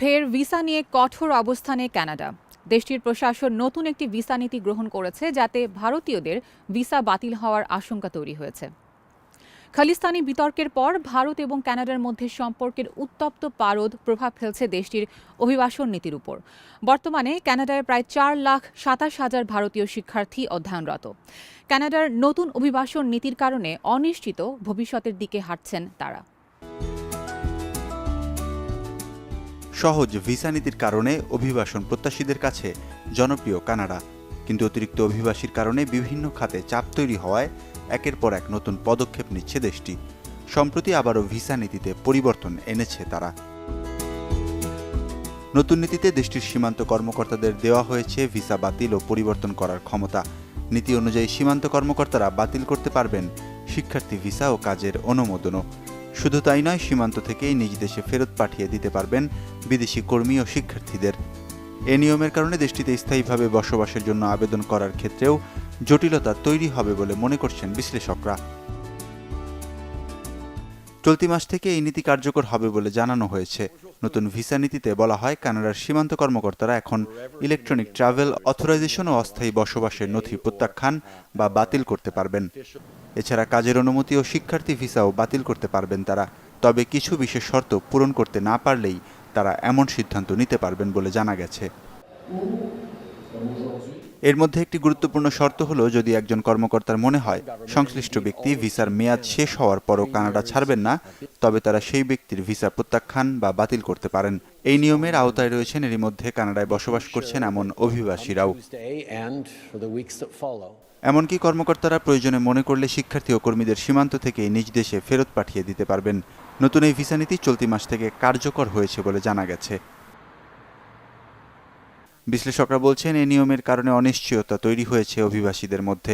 ফের ভিসা নিয়ে কঠোর অবস্থানে কানাডা। দেশটির প্রশাসন নতুন একটি ভিসা নীতি গ্রহণ করেছে, যাতে ভারতীয়দের ভিসা বাতিল হওয়ার আশঙ্কা তৈরি হয়েছে। খালিস্তানি বিতর্কের পর ভারত এবং কানাডার মধ্যে সম্পর্কের উত্তপ্ত পারদ প্রভাব ফেলছে দেশটির অভিবাসন নীতির উপর। বর্তমানে কানাডায় প্রায় 4,27,000 ভারতীয় শিক্ষার্থী অধ্যয়নরত। কানাডার নতুন অভিবাসন নীতির কারণে অনিশ্চিত ভবিষ্যতের দিকে হাঁটছেন তারা। সহজ ভিসা নীতির কারণে অভিবাসন প্রত্যাশীদের কাছে জনপ্রিয় কানাডা, কিন্তু অতিরিক্ত অভিবাসীর কারণে বিভিন্ন খাতে চাপ তৈরি হওয়ায় একের পর এক নতুন পদক্ষেপ নিচ্ছে দেশটি। সম্প্রতি আবারও ভিসা নীতিতে পরিবর্তন এনেছে তারা। নতুন নীতিতে দেশটির সীমান্ত কর্মকর্তাদের দেওয়া হয়েছে ভিসা বাতিল ও পরিবর্তন করার ক্ষমতা। নীতি অনুযায়ী সীমান্ত কর্মকর্তারা বাতিল করতে পারবেন শিক্ষার্থী ভিসা ও কাজের অনুমোদনও। শুধু তাই নয়, সীমান্ত থেকেই নিজ দেশে ফেরত পাঠিয়ে দিতে পারবেন বিদেশি কর্মী ও শিক্ষার্থীদের। এ নিয়মের কারণে দেশটিতে স্থায়ীভাবে বসবাসের জন্য আবেদন করার ক্ষেত্রেও জটিলতা তৈরি হবে বলে মনে করছেন বিশ্লেষকরা। চলতি মাস থেকে এই নীতি কার্যকর হবে বলে জানানো হয়েছে। নতুন ভিসা নীতিতে বলা হয়, কানাডার সীমান্ত কর্মকর্তারা এখন ইলেকট্রনিক ট্রাভেল অথরাইজেশন ও অস্থায়ী বসবাসের নথি প্রত্যাখ্যান বা বাতিল করতে পারবেন। এছাড়া কাজের অনুমতি ও শিক্ষার্থী ভিসাও বাতিল করতে পারবেন তারা। তবে কিছু বিশেষ শর্ত পূরণ করতে না পারলেই তারা এমন সিদ্ধান্ত নিতে পারবেন বলে জানা গেছে। এর মধ্যে একটি গুরুত্বপূর্ণ শর্ত হলো, যদি একজন কর্মকর্তার মনে হয় সংশ্লিষ্ট ব্যক্তি ভিসার মেয়াদ শেষ হওয়ার পরও কানাডা ছাড়বেন না, তবে তারা সেই ব্যক্তির ভিসা প্রত্যাখ্যান বা বাতিল করতে পারেন। এই নিয়মের আওতায় রয়েছেন এরই মধ্যে কানাডায় বসবাস করছেন এমন অভিবাসীরাও। এমনকি কর্মকর্তারা প্রয়োজনে মনে করলে শিক্ষার্থী ও কর্মীদের সীমান্ত থেকে নিজ দেশে ফেরত পাঠিয়ে দিতে পারবেন। নতুন এই ভিসা নীতি চলতি মাস থেকে কার্যকর হয়েছে বলে জানা গেছে। বিশ্লেষকরা বলছেন, এই নিয়মের কারণে অনিশ্চয়তা তৈরি হয়েছে অভিবাসীদের মধ্যে।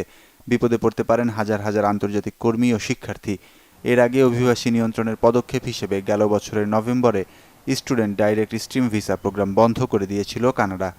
বিপদে পড়তে পারেন হাজার হাজার আন্তর্জাতিক কর্মী ও শিক্ষার্থী। এর আগে অভিবাসী নিয়ন্ত্রণের পদক্ষেপ হিসেবে গেল বছরের নভেম্বরে student direct stream visa programme বন্ধ করে দিয়েছিল কানাডা।